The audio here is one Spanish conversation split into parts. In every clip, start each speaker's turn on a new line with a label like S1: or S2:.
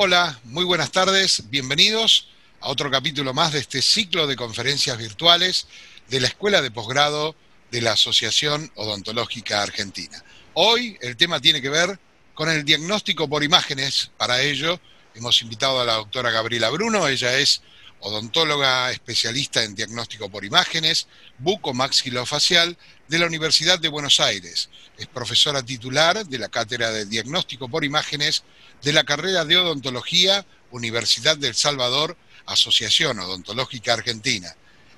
S1: Hola, muy buenas tardes, bienvenidos a otro capítulo más de este ciclo de conferencias virtuales de la Escuela de Posgrado de la Asociación Odontológica Argentina. Hoy el tema tiene que ver con el diagnóstico por imágenes. Para ello hemos invitado a la doctora Gabriela Bruno. Ella es odontóloga especialista en diagnóstico por imágenes, bucomaxilofacial de la Universidad de Buenos Aires. Es profesora titular de la Cátedra de Diagnóstico por Imágenes de la carrera de Odontología, Universidad del Salvador, Asociación Odontológica Argentina.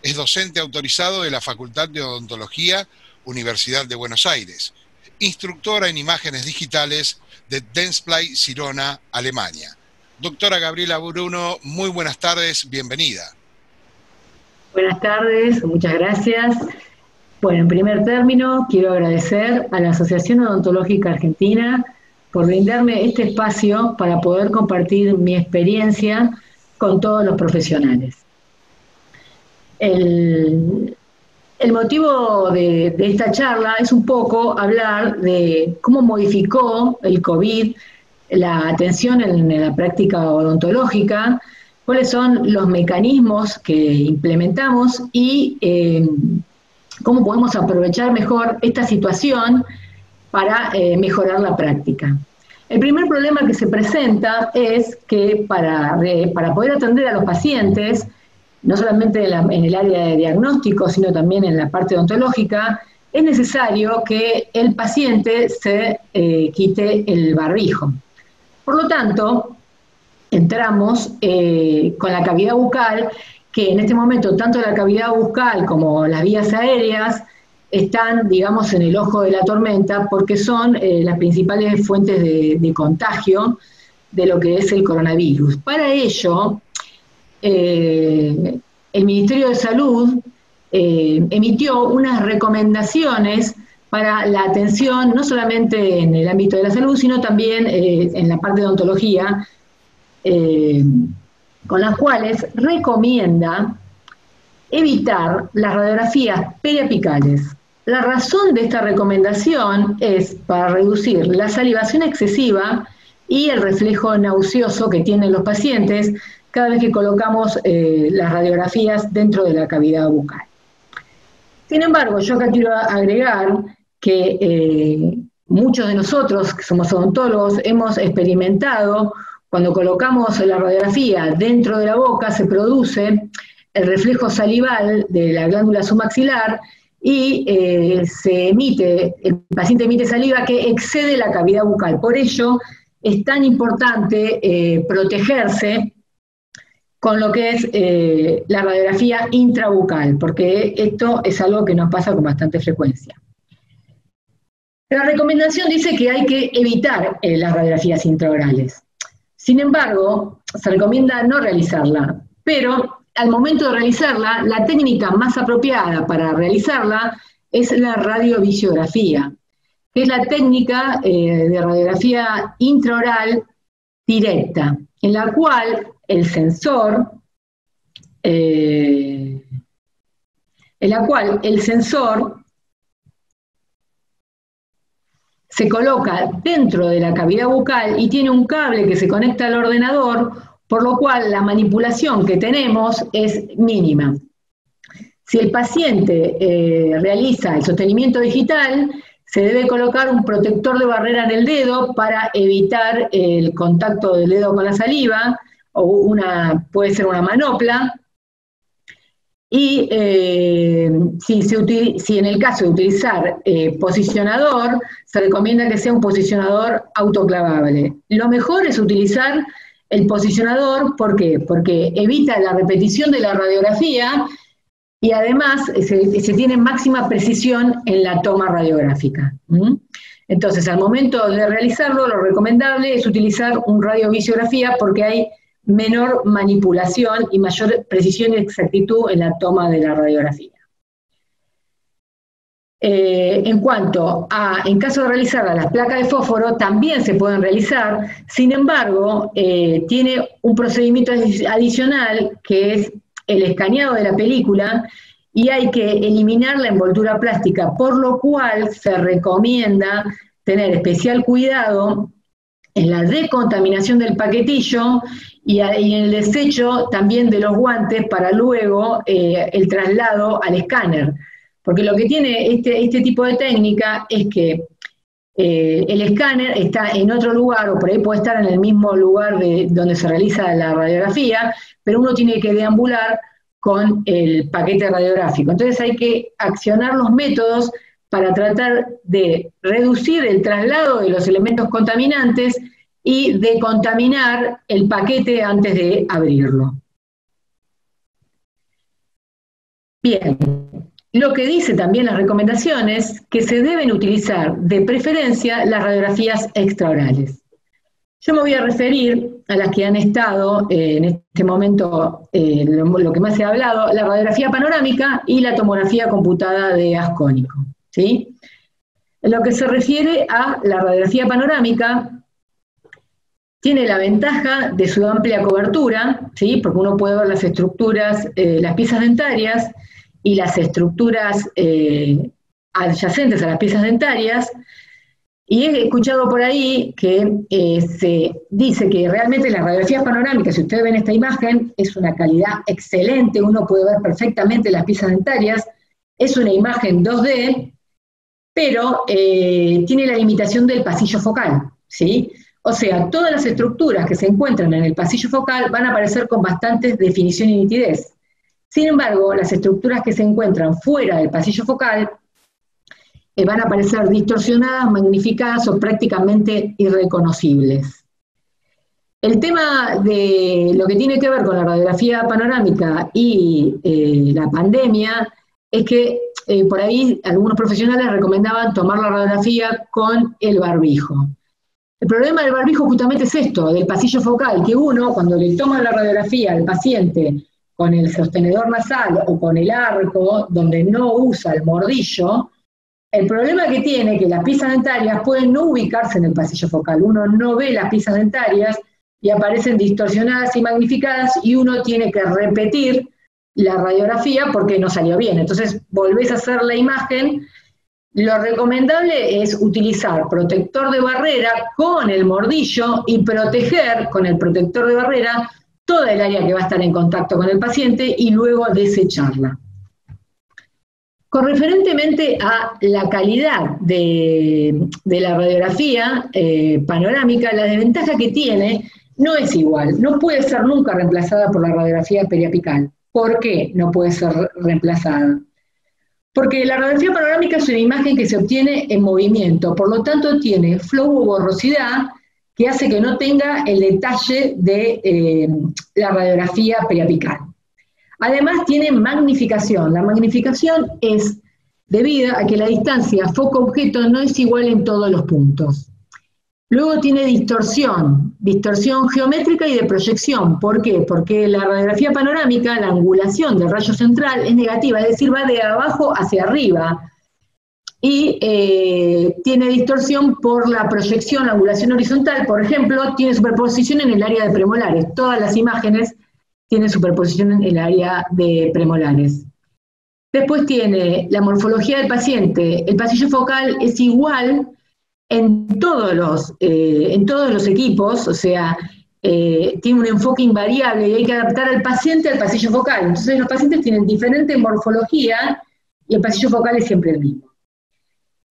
S1: Es docente autorizado de la Facultad de Odontología, Universidad de Buenos Aires. Instructora en imágenes digitales de Dentsply Sirona, Alemania. Doctora Gabriela Bruno, muy buenas tardes, bienvenida.
S2: Buenas tardes, muchas gracias. Bueno, en primer término, quiero agradecer a la Asociación Odontológica Argentina por brindarme este espacio para poder compartir mi experiencia con todos los profesionales. El motivo de esta charla es un poco hablar de cómo modificó el COVID la atención en la práctica odontológica, cuáles son los mecanismos que implementamos y cómo podemos aprovechar mejor esta situación para mejorar la práctica. El primer problema que se presenta es que para poder atender a los pacientes, no solamente en el área de diagnóstico, sino también en la parte odontológica, es necesario que el paciente se quite el barbijo. Por lo tanto, entramos con la cavidad bucal, que en este momento tanto la cavidad bucal como las vías aéreas están, digamos, en el ojo de la tormenta porque son las principales fuentes de contagio de lo que es el coronavirus. Para ello, el Ministerio de Salud emitió unas recomendaciones para la atención, no solamente en el ámbito de la salud, sino también en la parte de odontología, con las cuales recomienda evitar las radiografías periapicales. La razón de esta recomendación es para reducir la salivación excesiva y el reflejo nauseoso que tienen los pacientes cada vez que colocamos las radiografías dentro de la cavidad bucal. Sin embargo, yo acá quiero agregar que muchos de nosotros, que somos odontólogos, hemos experimentado cuando colocamos la radiografía dentro de la boca, se produce el reflejo salival de la glándula submaxilar y el paciente emite saliva que excede la cavidad bucal. Por ello, es tan importante protegerse con lo que es la radiografía intrabucal, porque esto es algo que nos pasa con bastante frecuencia. La recomendación dice que hay que evitar las radiografías intraorales. Sin embargo, se recomienda no realizarla, pero al momento de realizarla, la técnica más apropiada para realizarla es la radiovisiografía, que es la técnica de radiografía intraoral directa, en la cual el sensor se coloca dentro de la cavidad bucal y tiene un cable que se conecta al ordenador, por lo cual la manipulación que tenemos es mínima. Si el paciente realiza el sostenimiento digital, se debe colocar un protector de barrera en el dedo para evitar el contacto del dedo con la saliva, o puede ser una manopla. Y si en el caso de utilizar posicionador, se recomienda que sea un posicionador autoclavable. Lo mejor es utilizar el posicionador, ¿por qué? Porque evita la repetición de la radiografía y además se tiene máxima precisión en la toma radiográfica. Entonces, al momento de realizarlo, lo recomendable es utilizar un radiovisiografía porque hay menor manipulación y mayor precisión y exactitud en la toma de la radiografía. En caso de realizar las placas de fósforo, también se pueden realizar, sin embargo, tiene un procedimiento adicional que es el escaneado de la película y hay que eliminar la envoltura plástica, por lo cual se recomienda tener especial cuidado en la decontaminación del paquetillo y en el desecho también de los guantes para luego el traslado al escáner. Porque lo que tiene este tipo de técnica es que el escáner está en otro lugar, o por ahí puede estar en el mismo lugar donde se realiza la radiografía, pero uno tiene que deambular con el paquete radiográfico. Entonces hay que accionar los métodos para tratar de reducir el traslado de los elementos contaminantes y de contaminar el paquete antes de abrirlo. Bien, lo que dice también las recomendaciones, que se deben utilizar de preferencia las radiografías extraorales. Yo me voy a referir a las que han estado en este momento, lo que más se ha hablado, la radiografía panorámica y la tomografía computada de ascónico, ¿sí? En lo que se refiere a la radiografía panorámica, tiene la ventaja de su amplia cobertura, ¿sí? Porque uno puede ver las estructuras, las piezas dentarias y las estructuras adyacentes a las piezas dentarias. Y he escuchado por ahí que se dice que realmente las radiografías panorámicas, si ustedes ven esta imagen, es una calidad excelente, uno puede ver perfectamente las piezas dentarias, es una imagen 2D, pero tiene la limitación del pasillo focal, ¿sí? O sea, todas las estructuras que se encuentran en el pasillo focal van a aparecer con bastante definición y nitidez. Sin embargo, las estructuras que se encuentran fuera del pasillo focal van a aparecer distorsionadas, magnificadas o prácticamente irreconocibles. El tema de lo que tiene que ver con la radiografía panorámica y la pandemia es que por ahí algunos profesionales recomendaban tomar la radiografía con el barbijo. El problema del barbijo justamente es esto, del pasillo focal, que uno cuando le toma la radiografía al paciente con el sostenedor nasal o con el arco, donde no usa el mordillo, el problema que tiene es que las piezas dentarias pueden no ubicarse en el pasillo focal. Uno no ve las piezas dentarias y aparecen distorsionadas y magnificadas y uno tiene que repetir la radiografía porque no salió bien. Entonces volvés a hacer la imagen. Lo recomendable es utilizar protector de barrera con el mordillo y proteger con el protector de barrera toda el área que va a estar en contacto con el paciente y luego desecharla. Con referentemente a la calidad de la radiografía panorámica, la desventaja que tiene no es igual, no puede ser nunca reemplazada por la radiografía periapical. ¿Por qué no puede ser reemplazada? Porque la radiografía panorámica es una imagen que se obtiene en movimiento, por lo tanto tiene flow o borrosidad que hace que no tenga el detalle de la radiografía periapical. Además tiene magnificación. La magnificación es debida a que la distancia foco-objeto no es igual en todos los puntos. Luego tiene distorsión geométrica y de proyección. ¿Por qué? Porque la radiografía panorámica, la angulación del rayo central es negativa, es decir, va de abajo hacia arriba. Y tiene distorsión por la proyección, la angulación horizontal, por ejemplo, tiene superposición en el área de premolares. Todas las imágenes tienen superposición en el área de premolares. Después tiene la morfología del paciente. El pasillo focal es igual en todos los equipos, o sea, tiene un enfoque invariable y hay que adaptar al paciente al pasillo focal. Entonces los pacientes tienen diferente morfología y el pasillo focal es siempre el mismo.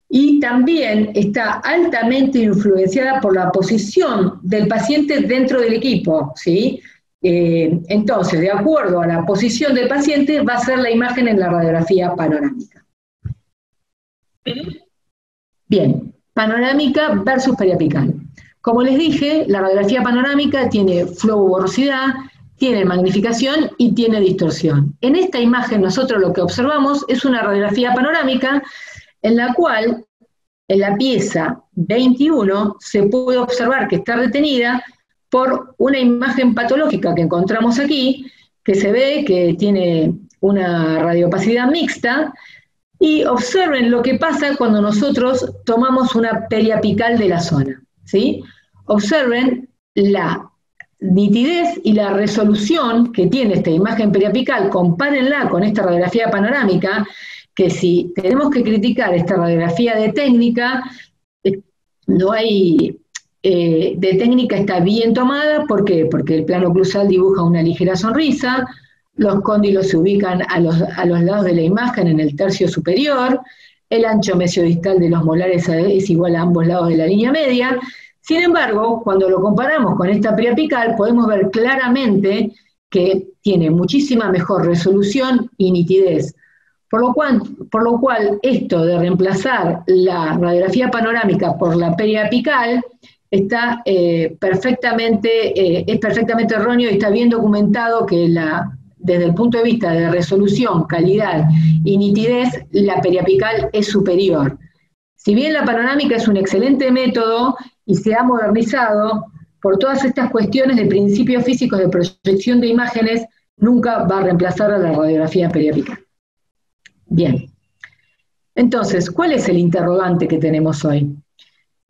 S2: Y también está altamente influenciada por la posición del paciente dentro del equipo, ¿sí? Entonces, de acuerdo a la posición del paciente, va a ser la imagen en la radiografía panorámica. Bien, panorámica versus periapical. Como les dije, la radiografía panorámica tiene flow o borrosidad, tiene magnificación y tiene distorsión. En esta imagen nosotros lo que observamos es una radiografía panorámica en la cual en la pieza 21 se puede observar que está retenida por una imagen patológica que encontramos aquí, que se ve que tiene una radiopacidad mixta, y observen lo que pasa cuando nosotros tomamos una periapical de la zona, ¿sí? Observen la nitidez y la resolución que tiene esta imagen periapical, compárenla con esta radiografía panorámica, que si tenemos que criticar esta radiografía de técnica, no hay de técnica está bien tomada. ¿Por qué? Porque el plano oclusal dibuja una ligera sonrisa, los cóndilos se ubican a los lados de la imagen en el tercio superior, el ancho mesiodistal de los molares es igual a ambos lados de la línea media. Sin embargo, cuando lo comparamos con esta preapical, podemos ver claramente que tiene muchísima mejor resolución y nitidez. Por lo cual, esto de reemplazar la radiografía panorámica por la periapical está es perfectamente erróneo, y está bien documentado que desde el punto de vista de resolución, calidad y nitidez, la periapical es superior. Si bien la panorámica es un excelente método y se ha modernizado, por todas estas cuestiones de principios físicos de proyección de imágenes, nunca va a reemplazar a la radiografía periapical. Bien, entonces, ¿cuál es el interrogante que tenemos hoy?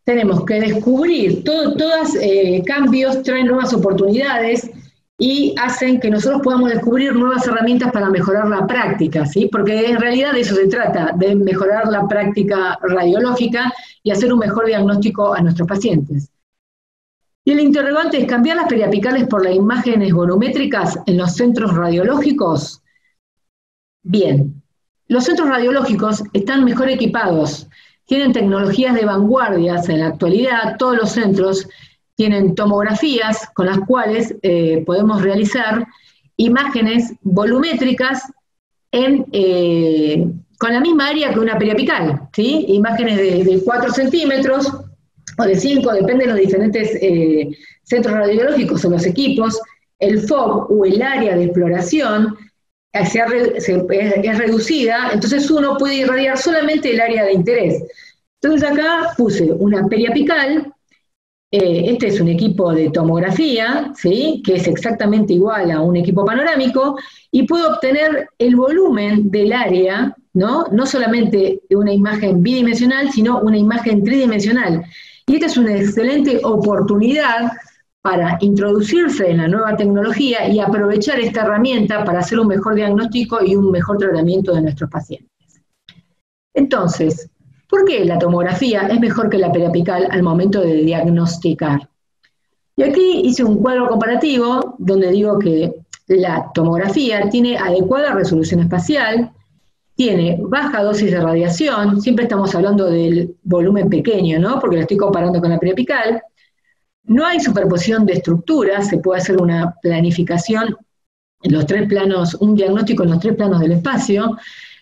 S2: Tenemos que descubrir, todos cambios traen nuevas oportunidades y hacen que nosotros podamos descubrir nuevas herramientas para mejorar la práctica, ¿sí? Porque en realidad de eso se trata, de mejorar la práctica radiológica y hacer un mejor diagnóstico a nuestros pacientes. Y el interrogante es: ¿cambiar las periapicales por las imágenes volumétricas en los centros radiológicos? Bien, los centros radiológicos están mejor equipados, tienen tecnologías de vanguardias. En la actualidad todos los centros tienen tomografías con las cuales podemos realizar imágenes volumétricas con la misma área que una periapical, ¿sí? Imágenes de 4 centímetros o de 5, depende de los diferentes centros radiológicos o los equipos. El FOV o el área de exploración es reducida, entonces uno puede irradiar solamente el área de interés. Entonces acá puse una periapical. Este es un equipo de tomografía, ¿sí? Que es exactamente igual a un equipo panorámico, y puedo obtener el volumen del área, ¿no? No solamente una imagen bidimensional, sino una imagen tridimensional. Y esta es una excelente oportunidad para introducirse en la nueva tecnología y aprovechar esta herramienta para hacer un mejor diagnóstico y un mejor tratamiento de nuestros pacientes. Entonces, ¿por qué la tomografía es mejor que la periapical al momento de diagnosticar? Y aquí hice un cuadro comparativo donde digo que la tomografía tiene adecuada resolución espacial, tiene baja dosis de radiación, siempre estamos hablando del volumen pequeño, ¿no? Porque lo estoy comparando con la periapical. No hay superposición de estructuras, se puede hacer una planificación en los 3 planos, un diagnóstico en los 3 planos del espacio.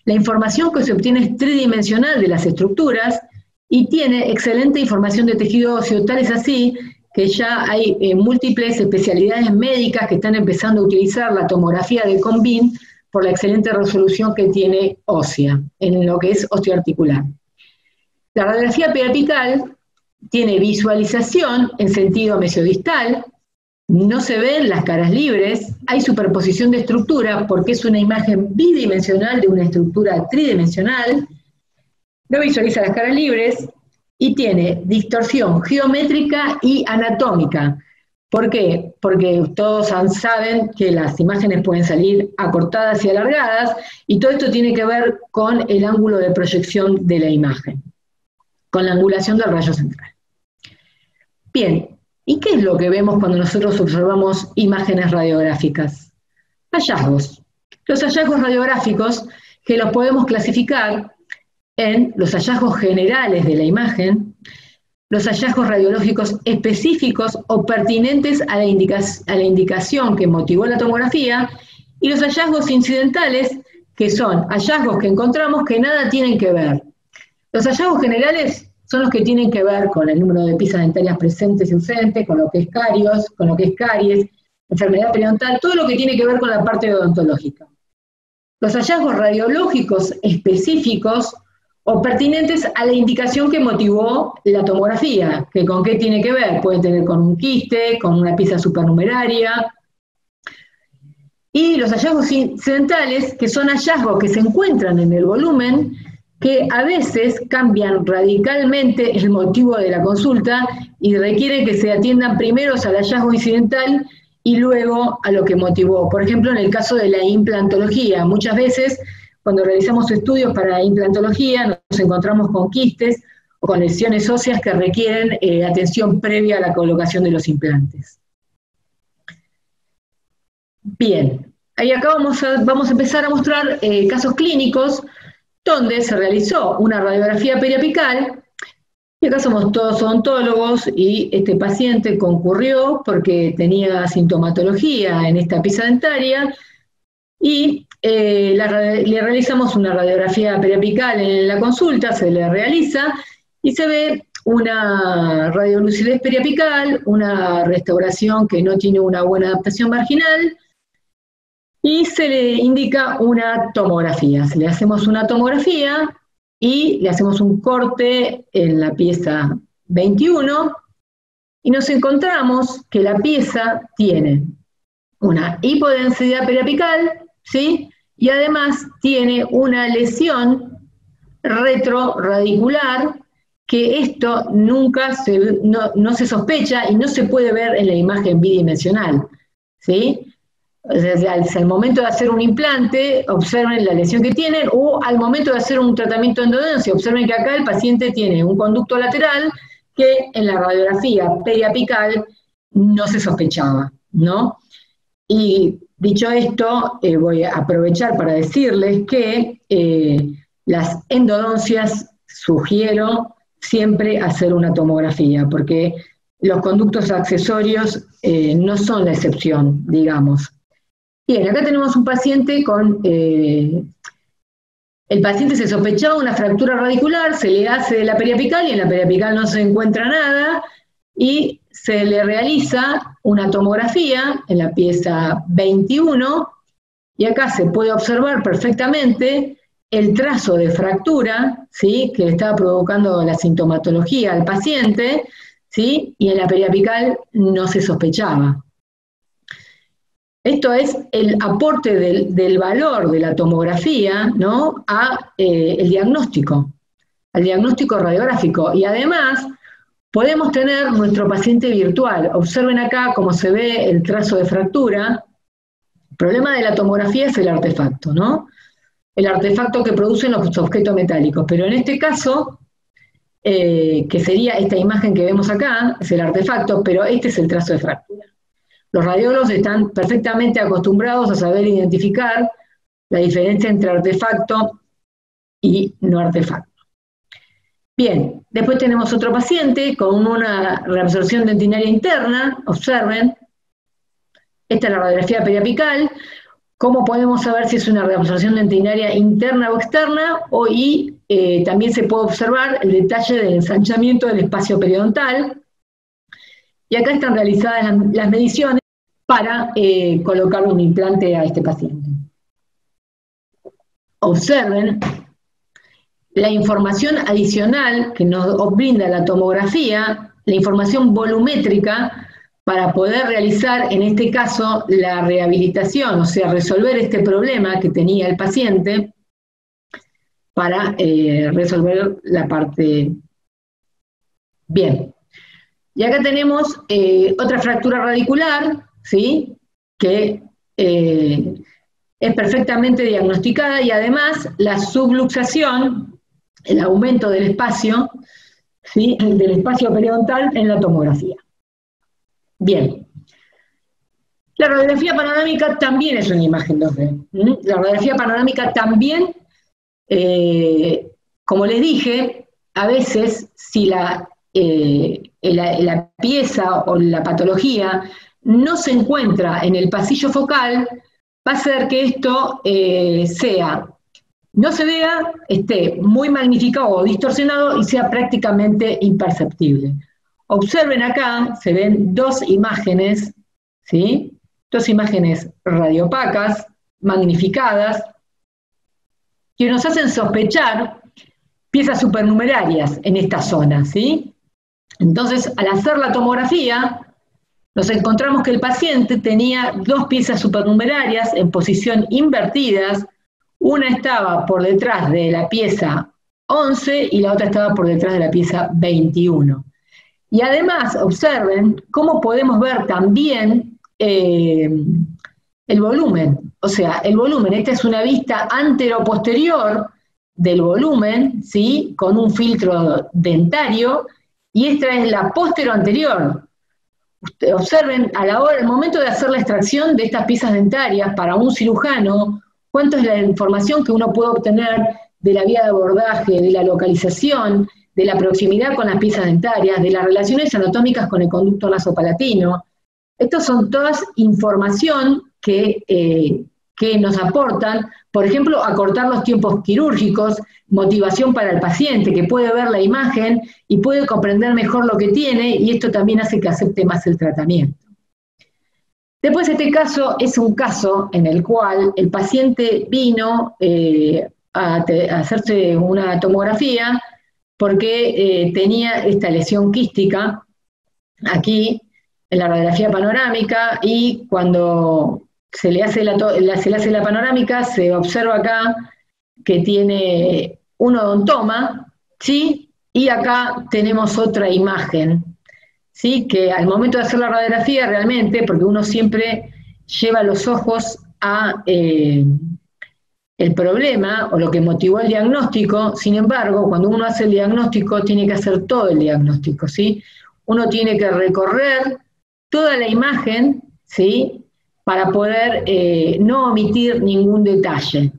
S2: La información que se obtiene es tridimensional de las estructuras y tiene excelente información de tejido óseo, tal es así que ya hay múltiples especialidades médicas que están empezando a utilizar la tomografía de Combin por la excelente resolución que tiene ósea, en lo que es osteoarticular. La radiografía periapical tiene visualización en sentido mesiodistal, no se ven las caras libres, hay superposición de estructura porque es una imagen bidimensional de una estructura tridimensional, no visualiza las caras libres y tiene distorsión geométrica y anatómica. ¿Por qué? Porque todos saben que las imágenes pueden salir acortadas y alargadas, y todo esto tiene que ver con el ángulo de proyección de la imagen, con la angulación del rayo central. Bien, ¿y qué es lo que vemos cuando nosotros observamos imágenes radiográficas? Hallazgos. Los hallazgos radiográficos, que los podemos clasificar en los hallazgos generales de la imagen, los hallazgos radiológicos específicos o pertinentes a la indicación que motivó la tomografía, y los hallazgos incidentales, que son hallazgos que encontramos que nada tienen que ver. Los hallazgos generales son los que tienen que ver con el número de piezas dentarias presentes y ausentes, con lo que es carios, con lo que es caries, enfermedad periodontal, todo lo que tiene que ver con la parte odontológica. Los hallazgos radiológicos específicos o pertinentes a la indicación que motivó la tomografía, que con qué tiene que ver, pueden tener con un quiste, con una pieza supernumeraria. Y los hallazgos incidentales, que son hallazgos que se encuentran en el volumen, que a veces cambian radicalmente el motivo de la consulta y requieren que se atiendan primero al hallazgo incidental y luego a lo que motivó. Por ejemplo, en el caso de la implantología, muchas veces cuando realizamos estudios para implantología nos encontramos con quistes con lesiones óseas que requieren atención previa a la colocación de los implantes. Bien, ahí acá vamos a empezar a mostrar casos clínicos donde se realizó una radiografía periapical, y acá somos todos odontólogos, y este paciente concurrió porque tenía sintomatología en esta pieza dentaria, y le realizamos una radiografía periapical en la consulta, se le realiza, y se ve una radiolucidez periapical, una restauración que no tiene una buena adaptación marginal, y se le indica una tomografía. Le hacemos una tomografía y le hacemos un corte en la pieza 21, y nos encontramos que la pieza tiene una hipodensidad periapical, ¿sí? Y además tiene una lesión retroradicular, que esto nunca no se sospecha y no se puede ver en la imagen bidimensional, ¿sí? O sea, al momento de hacer un implante, observen la lesión que tienen, o al momento de hacer un tratamiento de endodoncia, observen que acá el paciente tiene un conducto lateral que en la radiografía periapical no se sospechaba, ¿no? Y dicho esto, voy a aprovechar para decirles que las endodoncias sugiero siempre hacer una tomografía, porque los conductos accesorios no son la excepción, digamos. Bien, acá tenemos un paciente con... el paciente se sospechaba una fractura radicular, se le hace la periapical y en la periapical no se encuentra nada, y se le realiza una tomografía en la pieza 21, y acá se puede observar perfectamente el trazo de fractura, ¿sí?, que le estaba provocando la sintomatología al paciente, ¿sí?, y en la periapical no se sospechaba. Esto es el aporte del valor de la tomografía, ¿no?, al diagnóstico radiográfico. Y además podemos tener nuestro paciente virtual. Observen acá cómo se ve el trazo de fractura. El problema de la tomografía es el artefacto, ¿no? El artefacto que producen los objetos metálicos. Pero en este caso, que sería esta imagen que vemos acá, es el artefacto, pero este es el trazo de fractura. Los radiólogos están perfectamente acostumbrados a saber identificar la diferencia entre artefacto y no artefacto. Bien, después tenemos otro paciente con una reabsorción dentinaria interna. Observen, esta es la radiografía periapical. ¿Cómo podemos saber si es una reabsorción dentinaria interna o externa? También se puede observar el detalle del ensanchamiento del espacio periodontal. Y acá están realizadas las mediciones para colocar un implante a este paciente. Observen la información adicional que nos brinda la tomografía, la información volumétrica, para poder realizar, en este caso, la rehabilitación, o sea, resolver este problema que tenía el paciente, para resolver la parte. Bien. Y acá tenemos otra fractura radicular, ¿sí?, que es perfectamente diagnosticada, y además la subluxación, el aumento del espacio, ¿sí?, del espacio periodontal en la tomografía. Bien. La radiografía panorámica también es una imagen 2D. La radiografía panorámica también, como les dije, a veces si la pieza o la patología no se encuentra en el pasillo focal, va a hacer que esto no se vea, esté muy magnificado o distorsionado y sea prácticamente imperceptible. Observen acá, se ven dos imágenes, ¿sí?, dos imágenes radiopacas, magnificadas, que nos hacen sospechar piezas supernumerarias en esta zona, ¿sí? Entonces, al hacer la tomografía, nos encontramos que el paciente tenía dos piezas supernumerarias en posición invertidas. Una estaba por detrás de la pieza 11 y la otra estaba por detrás de la pieza 21. Y además, observen cómo podemos ver también el volumen. O sea, el volumen, esta es una vista antero-posterior del volumen, ¿sí?, con un filtro dentario, y esta es la póstero anterior. Observen, al momento de hacer la extracción de estas piezas dentarias para un cirujano, cuánto es la información que uno puede obtener de la vía de abordaje, de la localización, de la proximidad con las piezas dentarias, de las relaciones anatómicas con el conducto nasopalatino. Estas son todas información que nos aportan, por ejemplo, acortar los tiempos quirúrgicos, motivación para el paciente, que puede ver la imagen y puede comprender mejor lo que tiene, y esto también hace que acepte más el tratamiento. Después, este caso es un caso en el cual el paciente vino a hacerse una tomografía porque tenía esta lesión quística aquí en la radiografía panorámica, y cuando se le hace la panorámica se observa acá que tiene un odontoma, ¿sí? Y acá tenemos otra imagen, ¿sí?, que al momento de hacer la radiografía realmente, porque uno siempre lleva los ojos a el problema o lo que motivó el diagnóstico. Sin embargo, cuando uno hace el diagnóstico, tiene que hacer todo el diagnóstico, ¿sí? Uno tiene que recorrer toda la imagen, ¿sí?, para poder no omitir ningún detalle.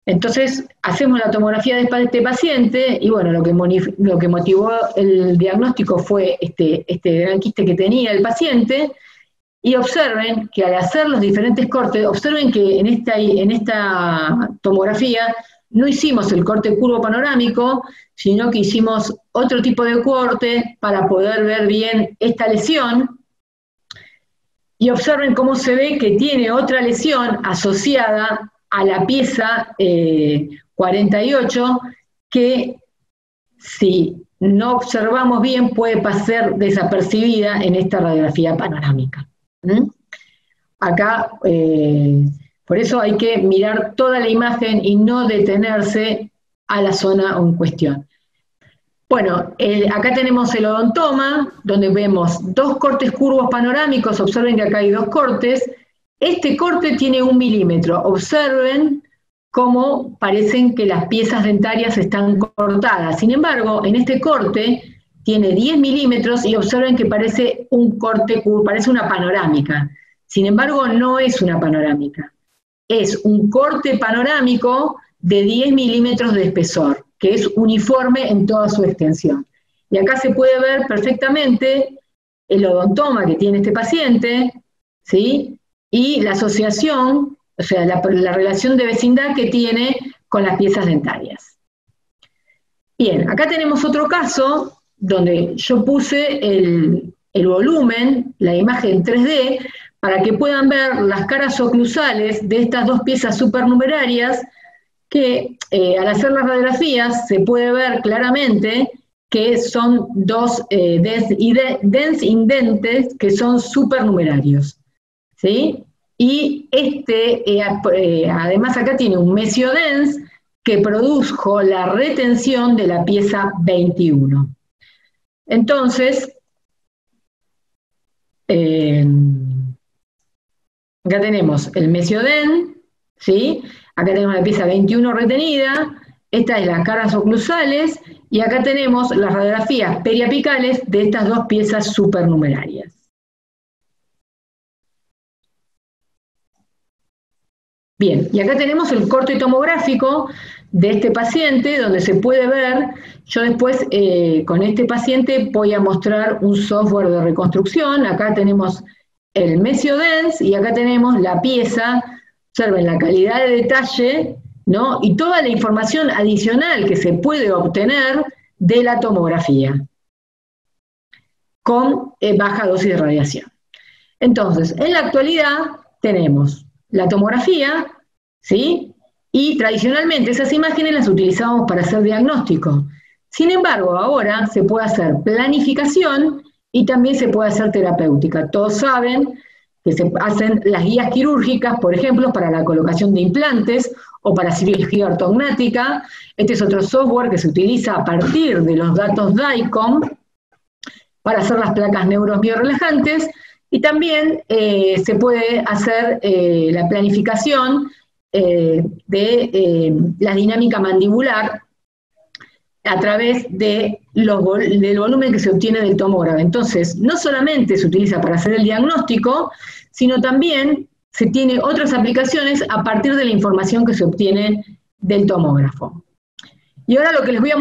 S2: Entonces, hacemos la tomografía de este paciente, y bueno, lo que motivó el diagnóstico fue este gran quiste que tenía el paciente, y observen que al hacer los diferentes cortes, observen que en esta tomografía no hicimos el corte curvo panorámico, sino que hicimos otro tipo de corte para poder ver bien esta lesión, y observen cómo se ve que tiene otra lesión asociada a la pieza 48, que si no observamos bien puede pasar desapercibida en esta radiografía panorámica. Acá, por eso hay que mirar toda la imagen y no detenerse a la zona en cuestión. Bueno, acá tenemos el odontoma, donde vemos dos cortes curvos panorámicos. Observen que acá hay dos cortes. Este corte tiene 1 milímetro. Observen cómo parecen que las piezas dentarias están cortadas. Sin embargo, en este corte tiene 10 milímetros, y observen que parece un corte curvo, parece una panorámica. Sin embargo, no es una panorámica. Es un corte panorámico de 10 milímetros de espesor, que es uniforme en toda su extensión. Y acá se puede ver perfectamente el odontoma que tiene este paciente, ¿sí?, y la asociación, o sea, la relación de vecindad que tiene con las piezas dentarias. Bien, acá tenemos otro caso donde yo puse el volumen, la imagen 3D, para que puedan ver las caras oclusales de estas dos piezas supernumerarias, que al hacer las radiografías se puede ver claramente que son dos dens indentes que son supernumerarios, ¿sí? Y además acá tiene un mesiodens que produjo la retención de la pieza 21. Entonces, acá tenemos el mesiodens, ¿sí? Acá tenemos la pieza 21 retenida, esta es las caras oclusales, y acá tenemos las radiografías periapicales de estas dos piezas supernumerarias. Bien, y acá tenemos el corte tomográfico de este paciente, donde se puede ver. Yo después con este paciente voy a mostrar un software de reconstrucción. Acá tenemos el mesiodens y acá tenemos la pieza. Observen la calidad de detalle, ¿no?, y toda la información adicional que se puede obtener de la tomografía con baja dosis de radiación. Entonces, en la actualidad tenemos la tomografía, ¿sí?, y tradicionalmente esas imágenes las utilizábamos para hacer diagnóstico. Sin embargo, ahora se puede hacer planificación y también se puede hacer terapéutica. Todos saben que se hacen las guías quirúrgicas, por ejemplo, para la colocación de implantes o para cirugía ortognática. Este es otro software que se utiliza a partir de los datos DICOM para hacer las placas neuromio-relajantes, y también se puede hacer la planificación de la dinámica mandibular a través del volumen que se obtiene del tomógrafo. Entonces, no solamente se utiliza para hacer el diagnóstico, sino también se tiene otras aplicaciones a partir de la información que se obtiene del tomógrafo. Y ahora lo que les voy a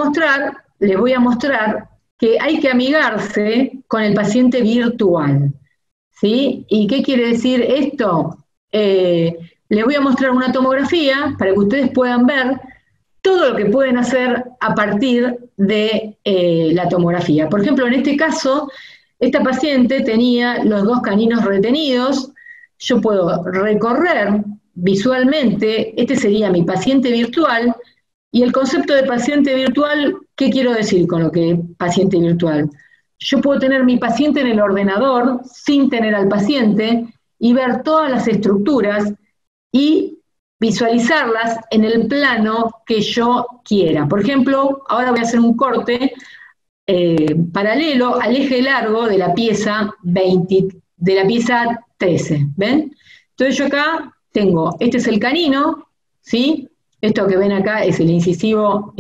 S2: mostrar que hay que amigarse con el paciente virtual, ¿sí? ¿Y qué quiere decir esto? Les voy a mostrar una tomografía para que ustedes puedan ver todo lo que pueden hacer a partir de la tomografía. Por ejemplo, en este caso, esta paciente tenía los dos caninos retenidos. Yo puedo recorrer visualmente, este sería mi paciente virtual, y el concepto de paciente virtual, ¿qué quiero decir con lo que paciente virtual? Yo puedo tener mi paciente en el ordenador sin tener al paciente y ver todas las estructuras y visualizarlas en el plano que yo quiera. Por ejemplo, ahora voy a hacer un corte paralelo al eje largo de la pieza 13, ¿ven? Entonces yo acá tengo, este es el canino, ¿sí? Esto que ven acá es el incisivo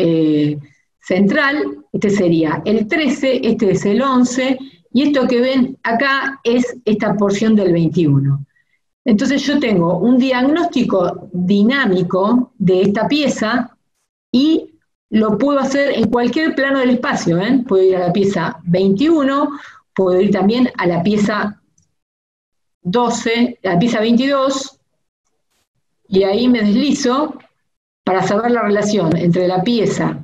S2: central, este sería el 13, este es el 11, y esto que ven acá es esta porción del 21. Entonces yo tengo un diagnóstico dinámico de esta pieza y lo puedo hacer en cualquier plano del espacio, ¿eh? Puedo ir a la pieza 21, puedo ir también a la pieza 12, a la pieza 22, y ahí me deslizo para saber la relación entre la pieza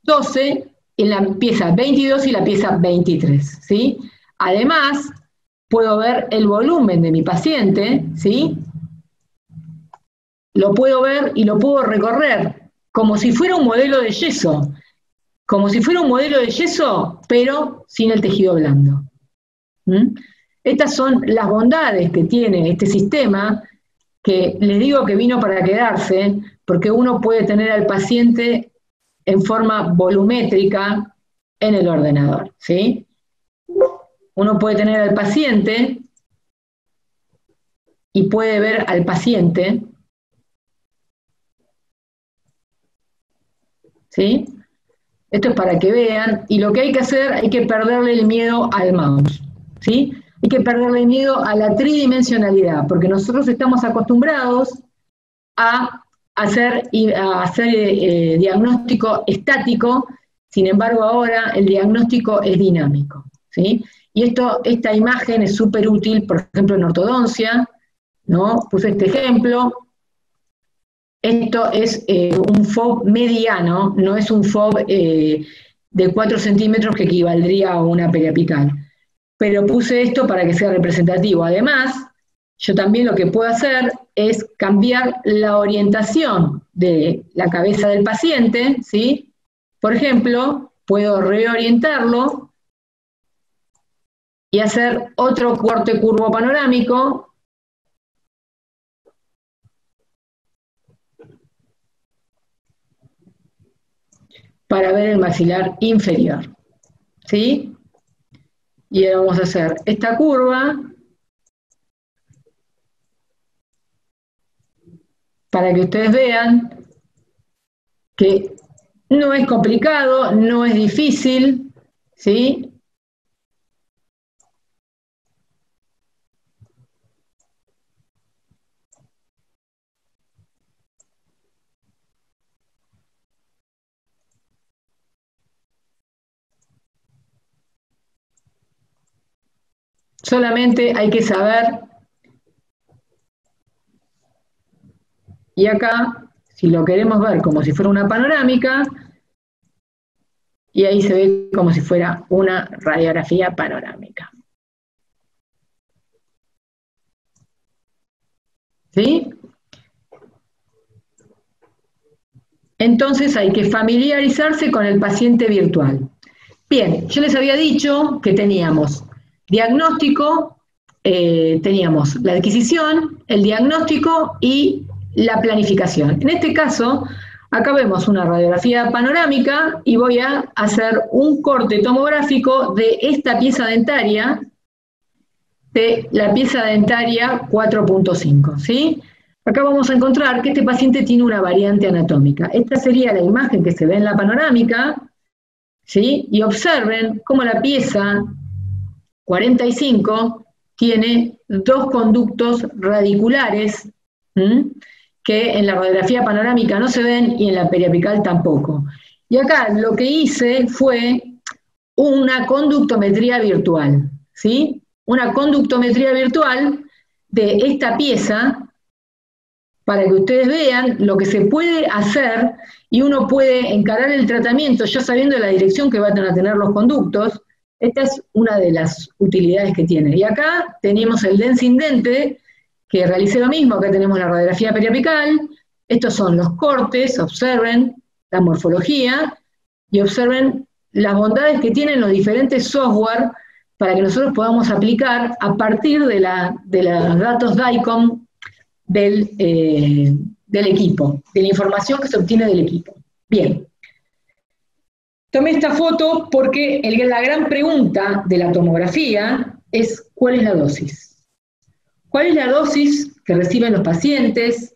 S2: 12 y la pieza 22 y la pieza 23, ¿sí? Además, puedo ver el volumen de mi paciente, ¿sí? Lo puedo ver y lo puedo recorrer, como si fuera un modelo de yeso. Como si fuera un modelo de yeso, pero sin el tejido blando. Estas son las bondades que tiene este sistema, que les digo que vino para quedarse, porque uno puede tener al paciente en forma volumétrica en el ordenador, ¿sí? Uno puede tener al paciente y puede ver al paciente, ¿sí? Esto es para que vean, y lo que hay que hacer, hay que perderle el miedo al mouse, ¿sí? Hay que perderle el miedo a la tridimensionalidad, porque nosotros estamos acostumbrados a hacer diagnóstico estático, sin embargo ahora el diagnóstico es dinámico, ¿sí? Y esta imagen es súper útil, por ejemplo, en ortodoncia, ¿no? Puse este ejemplo. Esto es un FOB mediano, no es un FOB de 4 centímetros que equivaldría a una periapical. Pero puse esto para que sea representativo. Además, yo también lo que puedo hacer es cambiar la orientación de la cabeza del paciente, ¿sí? Por ejemplo, puedo reorientarlo y hacer otro corte curvo panorámico para ver el maxilar inferior, ¿sí? Y ahora vamos a hacer esta curva para que ustedes vean que no es complicado, no es difícil, ¿sí? Solamente hay que saber, y acá, si lo queremos ver como si fuera una panorámica, y ahí se ve como si fuera una radiografía panorámica. ¿Sí? Entonces hay que familiarizarse con el paciente virtual. Bien, yo les había dicho que teníamos diagnóstico, teníamos la adquisición, el diagnóstico y la planificación. En este caso, acá vemos una radiografía panorámica y voy a hacer un corte tomográfico de esta pieza dentaria, de la pieza dentaria 4.5, ¿sí? acá vamos a encontrar que este paciente tiene una variante anatómica. Esta sería la imagen que se ve en la panorámica, ¿sí? Y observen cómo la pieza 45 tiene dos conductos radiculares, ¿m? Que en la radiografía panorámica no se ven y en la periapical tampoco. Y acá lo que hice fue una conductometría virtual, ¿sí? Una conductometría virtual de esta pieza para que ustedes vean lo que se puede hacer y uno puede encarar el tratamiento ya sabiendo la dirección que van a tener los conductos. Esta es una de las utilidades que tiene. Y acá tenemos el densing dente, que realicé lo mismo. Acá tenemos la radiografía periapical. Estos son los cortes, observen la morfología y observen las bondades que tienen los diferentes software para que nosotros podamos aplicar a partir de los datos DICOM del equipo, de la información que se obtiene del equipo. Bien. Tomé esta foto porque la gran pregunta de la tomografía es ¿cuál es la dosis? ¿Cuál es la dosis que reciben los pacientes?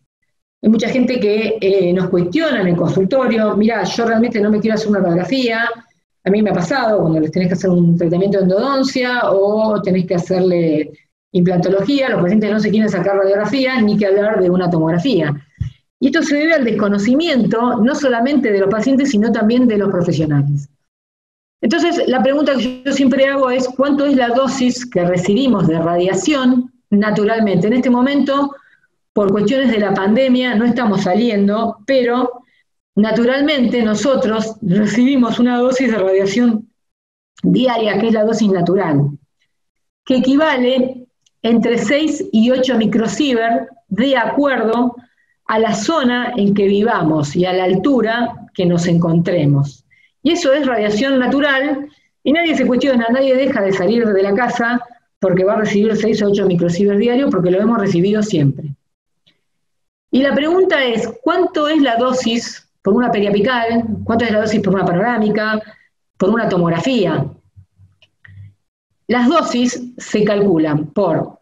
S2: Hay mucha gente que nos cuestiona en el consultorio, mira, yo realmente no me quiero hacer una radiografía, a mí me ha pasado cuando les tenés que hacer un tratamiento de endodoncia o tenés que hacerle implantología, los pacientes no se quieren sacar radiografía, ni que hablar de una tomografía. Y esto se debe al desconocimiento, no solamente de los pacientes, sino también de los profesionales. Entonces, la pregunta que yo siempre hago es, ¿cuánto es la dosis que recibimos de radiación naturalmente? En este momento, por cuestiones de la pandemia, no estamos saliendo, pero naturalmente nosotros recibimos una dosis de radiación diaria, que es la dosis natural, que equivale entre 6 y 8 microsievert de acuerdo a la zona en que vivamos y a la altura que nos encontremos. Y eso es radiación natural y nadie se cuestiona, nadie deja de salir de la casa porque va a recibir 6 o 8 microsievert diarios porque lo hemos recibido siempre. Y la pregunta es, ¿cuánto es la dosis por una periapical? ¿Cuánto es la dosis por una panorámica? ¿Por una tomografía? Las dosis se calculan por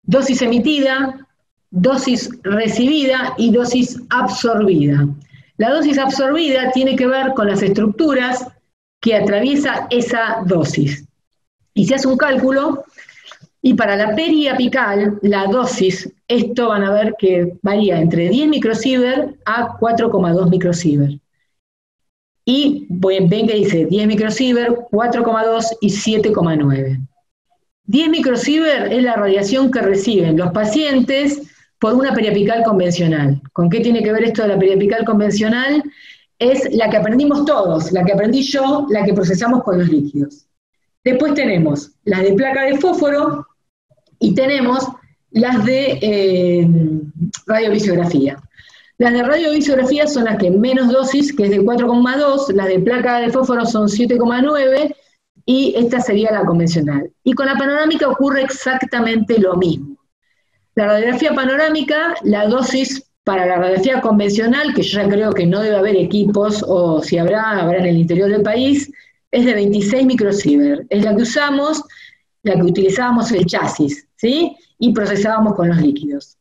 S2: dosis emitida, dosis recibida y dosis absorbida. La dosis absorbida tiene que ver con las estructuras que atraviesa esa dosis. Y se hace un cálculo, y para la periapical, la dosis, esto van a ver que varía entre 10 microsievert a 4,2 microsievert. Y ven que dice 10 microsievert, 4,2 y 7,9. 10 microsievert es la radiación que reciben los pacientes por una periapical convencional. ¿Con qué tiene que ver esto de la periapical convencional? Es la que aprendimos todos, la que aprendí yo, la que procesamos con los líquidos. Después tenemos las de placa de fósforo y tenemos las de radiovisiografía. Las de radiovisiografía son las que menos dosis, que es de 4,2, las de placa de fósforo son 7,9 y esta sería la convencional. Y con la panorámica ocurre exactamente lo mismo. La radiografía panorámica, la dosis para la radiografía convencional, que yo ya creo que no debe haber equipos, o si habrá en el interior del país, es de 26 microsievert. Es la que usamos, la que utilizábamos el chasis, ¿sí? Y procesábamos con los líquidos.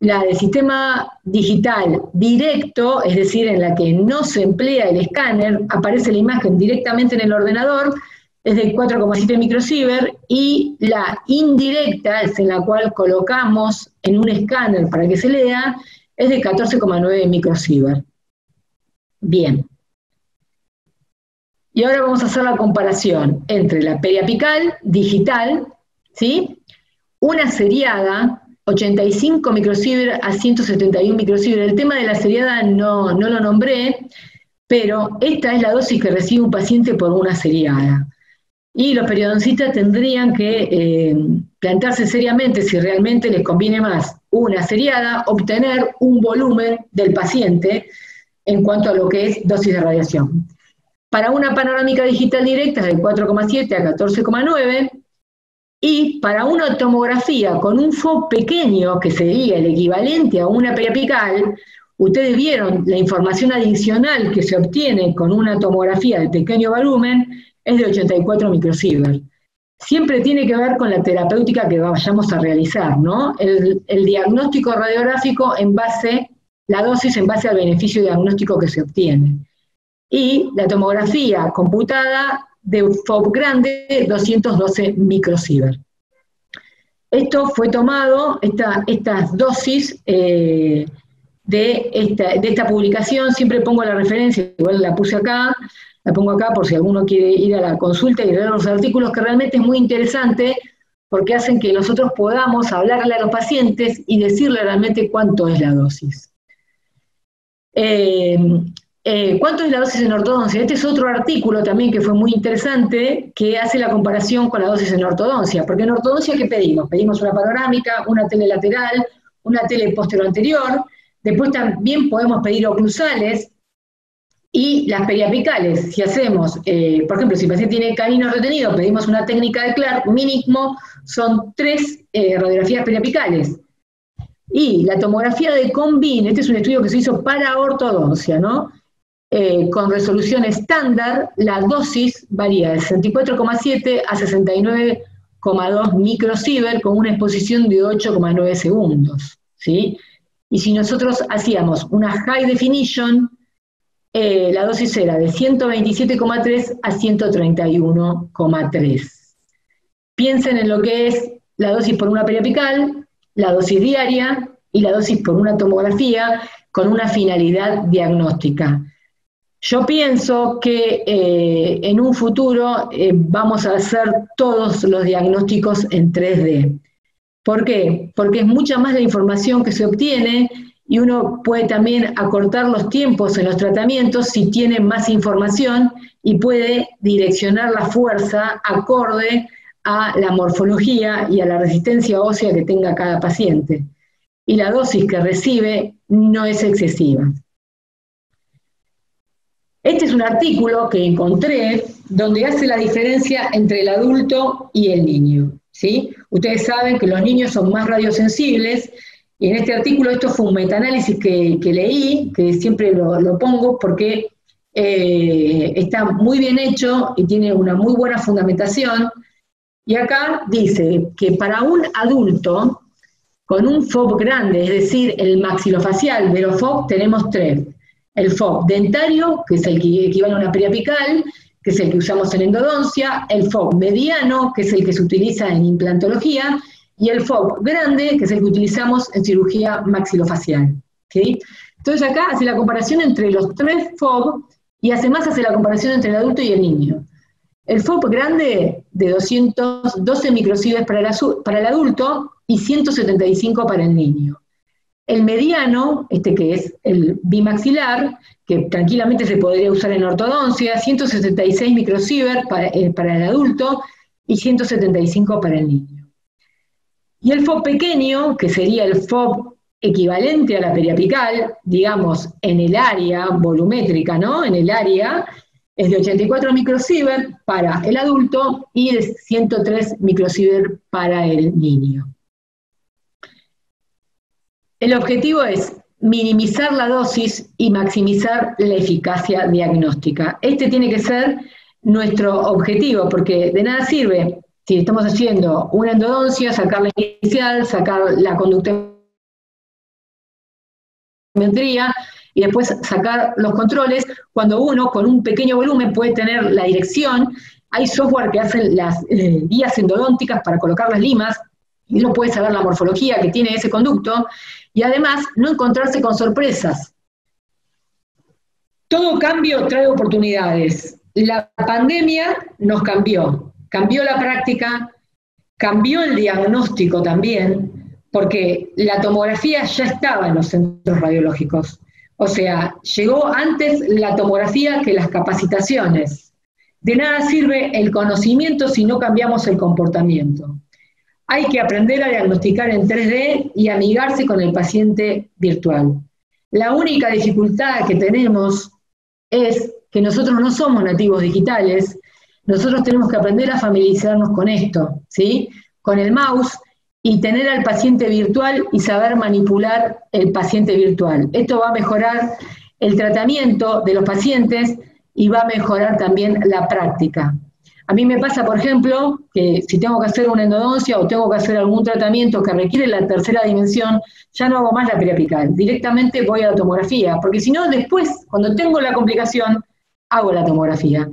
S2: La del sistema digital directo, es decir, en la que no se emplea el escáner, aparece la imagen directamente en el ordenador, es de 4,7 microsievert, y la indirecta, es en la cual colocamos en un escáner para que se lea, es de 14,9 microsievert. Bien. Y ahora vamos a hacer la comparación entre la periapical digital, ¿sí? Una seriada, 85 microsievert a 171 microsievert. El tema de la seriada no lo nombré, pero esta es la dosis que recibe un paciente por una seriada. Y los periodoncistas tendrían que plantearse seriamente si realmente les conviene más una seriada, obtener un volumen del paciente en cuanto a lo que es dosis de radiación. Para una panorámica digital directa es de 4,7 a 14,9, y para una tomografía con un FO pequeño, que sería el equivalente a una periapical, ustedes vieron la información adicional que se obtiene con una tomografía de pequeño volumen, es de 84 microsievert. siempre tiene que ver con la terapéutica que vayamos a realizar, ¿no? El diagnóstico radiográfico en base, la dosis en base al beneficio diagnóstico que se obtiene. Y la tomografía computada de FOB grande, 212 microsievert. Esto fue tomado, estas dosis de esta publicación, siempre pongo la referencia, igual la puse acá, la pongo acá por si alguno quiere ir a la consulta y leer los artículos, que realmente es muy interesante porque hacen que nosotros podamos hablarle a los pacientes y decirle realmente cuánto es la dosis. ¿Cuánto es la dosis en ortodoncia? Este es otro artículo también que fue muy interesante, que hace la comparación con la dosis en ortodoncia, porque en ortodoncia, ¿qué pedimos? Pedimos una panorámica, una tele lateral, una tele posterior-anterior, después también podemos pedir oclusales, y las periapicales, si hacemos, por ejemplo, si el paciente tiene canino retenido, pedimos una técnica de Clark, mínimo son 3 radiografías periapicales. Y la tomografía de Combin, este es un estudio que se hizo para ortodoncia, ¿no? Con resolución estándar, la dosis varía de 64,7 a 69,2 microsievert con una exposición de 8,9 segundos, ¿sí? Y si nosotros hacíamos una high definition, la dosis era de 127,3 a 131,3. Piensen en lo que es la dosis por una periapical, la dosis diaria y la dosis por una tomografía con una finalidad diagnóstica. Yo pienso que en un futuro vamos a hacer todos los diagnósticos en 3D. ¿Por qué? Porque es mucha más la información que se obtiene y uno puede también acortar los tiempos en los tratamientos si tiene más información y puede direccionar la fuerza acorde a la morfología y a la resistencia ósea que tenga cada paciente. Y la dosis que recibe no es excesiva. Este es un artículo que encontré donde hace la diferencia entre el adulto y el niño, ¿sí? Ustedes saben que los niños son más radiosensibles, y en este artículo, esto fue un metaanálisis que leí, que siempre lo pongo porque está muy bien hecho y tiene una muy buena fundamentación. Y acá dice que para un adulto con un FOB grande, es decir, el maxilofacial de los FOB, tenemos 3. El FOB dentario, que es el que equivale a una periapical, que es el que usamos en endodoncia, el FOB mediano, que es el que se utiliza en implantología, y el FOB grande, que es el que utilizamos en cirugía maxilofacial, ¿sí? Entonces acá hace la comparación entre los 3 FOB y además hace la comparación entre el adulto y el niño. El FOB grande de 212 microsievert para el adulto y 175 para el niño. El mediano, que es el bimaxilar, que tranquilamente se podría usar en ortodoncia, 176 microsievert para el adulto y 175 para el niño. Y el FOB pequeño, que sería el FOB equivalente a la periapical, digamos, en el área volumétrica, ¿no? En el área, es de 84 microsievert para el adulto y de 103 microsievert para el niño. El objetivo es minimizar la dosis y maximizar la eficacia diagnóstica. Este tiene que ser nuestro objetivo, porque de nada sirve, si estamos haciendo una endodoncia, sacar la inicial, sacar la conductometría y después sacar los controles, cuando uno con un pequeño volumen puede tener la dirección. Hay software que hacen las guías endodónticas para colocar las limas, y uno puede saber la morfología que tiene ese conducto, y además no encontrarse con sorpresas. Todo cambio trae oportunidades. La pandemia nos cambió la práctica, cambió el diagnóstico también, porque la tomografía ya estaba en los centros radiológicos. O sea, llegó antes la tomografía que las capacitaciones. De nada sirve el conocimiento si no cambiamos el comportamiento. Hay que aprender a diagnosticar en 3D y amigarse con el paciente virtual. La única dificultad que tenemos es que nosotros no somos nativos digitales. Nosotros tenemos que aprender a familiarizarnos con esto, ¿sí? Con el mouse y tener al paciente virtual y saber manipular el paciente virtual. Esto va a mejorar el tratamiento de los pacientes y va a mejorar también la práctica. A mí me pasa, por ejemplo, que si tengo que hacer una endodoncia o tengo que hacer algún tratamiento que requiere la tercera dimensión, ya no hago más la periapical, directamente voy a la tomografía, porque si no, después, cuando tengo la complicación, hago la tomografía.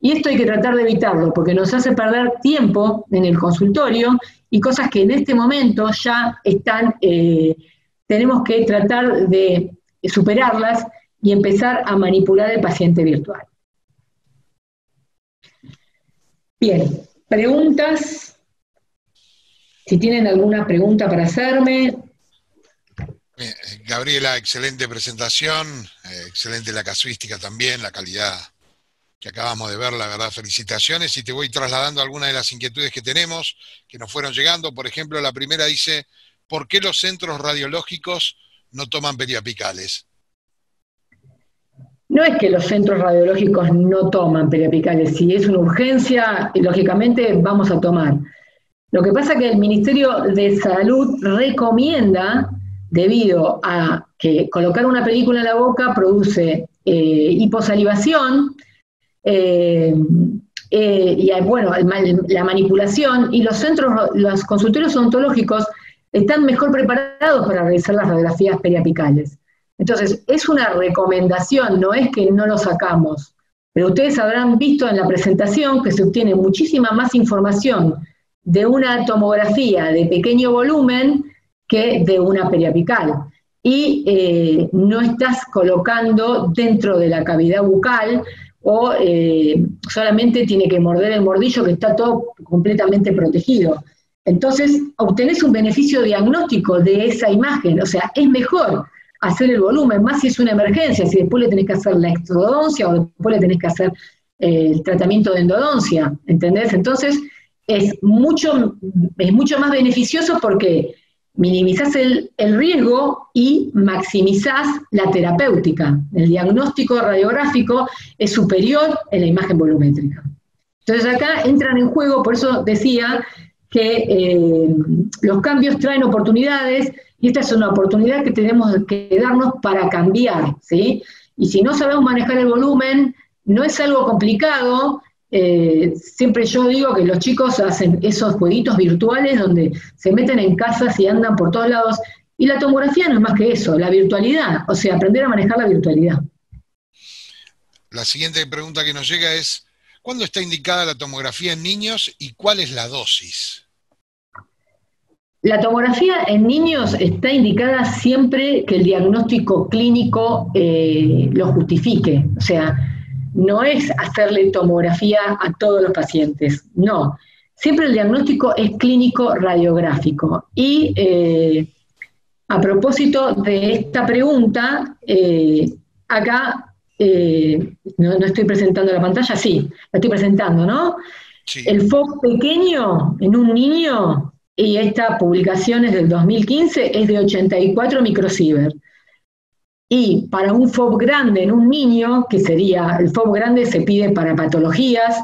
S2: Y esto hay que tratar de evitarlo, porque nos hace perder tiempo en el consultorio y cosas que en este momento ya están, tenemos que tratar de superarlas y empezar a manipular el paciente virtual. Bien, preguntas. Si tienen alguna pregunta para hacerme.
S1: Gabriela, excelente presentación, excelente la casuística también, la calidad que acabamos de ver, la verdad, felicitaciones, y te voy trasladando algunas de las inquietudes que tenemos, que nos fueron llegando. Por ejemplo, la primera dice, ¿por qué los centros radiológicos no toman periapicales?
S2: No es que los centros radiológicos no toman periapicales, si es una urgencia, lógicamente vamos a tomar. Lo que pasa es que el Ministerio de Salud recomienda, debido a que colocar una película en la boca produce hiposalivación, y bueno, la manipulación, y los consultorios odontológicos están mejor preparados para realizar las radiografías periapicales. Entonces, es una recomendación, no es que no lo sacamos, pero ustedes habrán visto en la presentación que se obtiene muchísima más información de una tomografía de pequeño volumen que de una periapical. Y no estás colocando dentro de la cavidad bucal o solamente tiene que morder el mordillo que está todo completamente protegido. Entonces, obtenés un beneficio diagnóstico de esa imagen, o sea, es mejor hacer el volumen, más si es una emergencia, si después le tenés que hacer la exodoncia o después le tenés que hacer el tratamiento de endodoncia, ¿entendés? Entonces, es mucho más beneficioso porque minimizás el riesgo y maximizás la terapéutica. El diagnóstico radiográfico es superior en la imagen volumétrica. Entonces acá entran en juego, por eso decía que los cambios traen oportunidades y esta es una oportunidad que tenemos que darnos para cambiar, ¿sí? Y si no sabemos manejar el volumen, no es algo complicado. Siempre yo digo que los chicos hacen esos jueguitos virtuales donde se meten en casas y andan por todos lados, y la tomografía no es más que eso, la virtualidad, o sea, aprender a manejar la virtualidad.
S1: La siguiente pregunta que nos llega es, ¿cuándo está indicada la tomografía en niños y cuál es la dosis?
S2: La tomografía en niños está indicada siempre que el diagnóstico clínico lo justifique, o sea, no es hacerle tomografía a todos los pacientes, no. Siempre el diagnóstico es clínico radiográfico. Y a propósito de esta pregunta, acá, no estoy presentando la pantalla, sí, la estoy presentando, ¿no? Sí. El FOB pequeño en un niño, y esta publicación es del 2015, es de 84 microsievert. Y para un FOB grande en un niño, que sería, el FOB grande se pide para patologías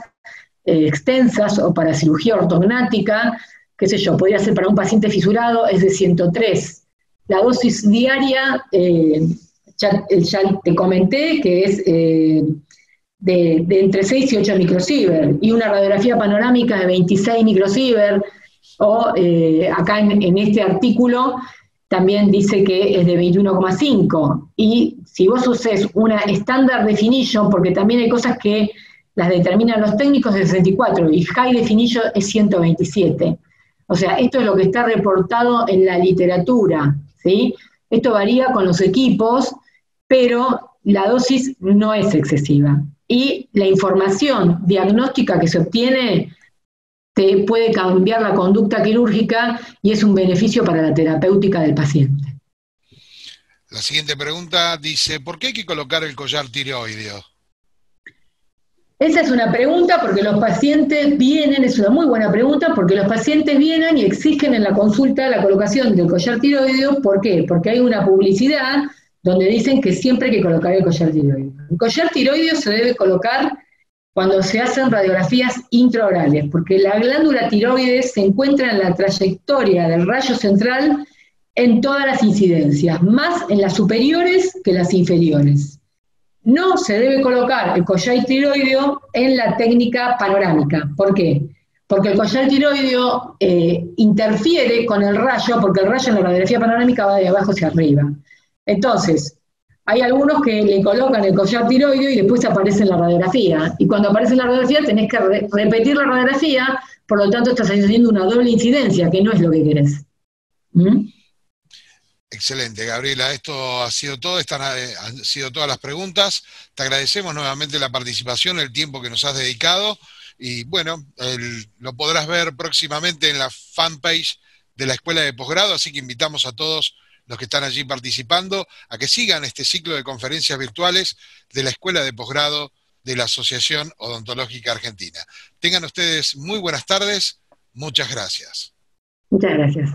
S2: extensas o para cirugía ortognática, qué sé yo, podría ser para un paciente fisurado, es de 103. La dosis diaria, ya te comenté, que es de entre 6 y 8 microsievert, y una radiografía panorámica de 26 microsievert, o acá en este artículo, también dice que es de 21,5. Y si vos usés una Standard Definition, porque también hay cosas que las determinan los técnicos, de 64, y High Definition es 127. O sea, esto es lo que está reportado en la literatura, ¿sí? Esto varía con los equipos, pero la dosis no es excesiva. Y la información diagnóstica que se obtiene te puede cambiar la conducta quirúrgica y es un beneficio para la terapéutica del paciente.
S1: La siguiente pregunta dice, ¿por qué hay que colocar el collar tiroideo?
S2: Esa es una pregunta porque los pacientes vienen, es una muy buena pregunta, porque los pacientes vienen y exigen en la consulta la colocación del collar tiroideo. ¿Por qué? Porque hay una publicidad donde dicen que siempre hay que colocar el collar tiroideo. El collar tiroideo se debe colocar cuando se hacen radiografías intraorales, porque la glándula tiroides se encuentra en la trayectoria del rayo central en todas las incidencias, más en las superiores que las inferiores. No se debe colocar el collar tiroideo en la técnica panorámica. ¿Por qué? Porque el collar tiroideo interfiere con el rayo, porque el rayo en la radiografía panorámica va de abajo hacia arriba. Entonces, hay algunos que le colocan el collar tiroideo y después aparece en la radiografía. Y cuando aparece en la radiografía tenés que repetir la radiografía, por lo tanto estás haciendo una doble incidencia, que no es lo que querés. ¿Mm?
S1: Excelente, Gabriela. Esto ha sido todo, han sido todas las preguntas. Te agradecemos nuevamente la participación, el tiempo que nos has dedicado. Y bueno, lo podrás ver próximamente en la fanpage de la Escuela de Posgrado, así que invitamos a todos los que están allí participando a que sigan este ciclo de conferencias virtuales de la Escuela de Posgrado de la Asociación Odontológica Argentina. Tengan ustedes muy buenas tardes. Muchas gracias.
S2: Muchas gracias.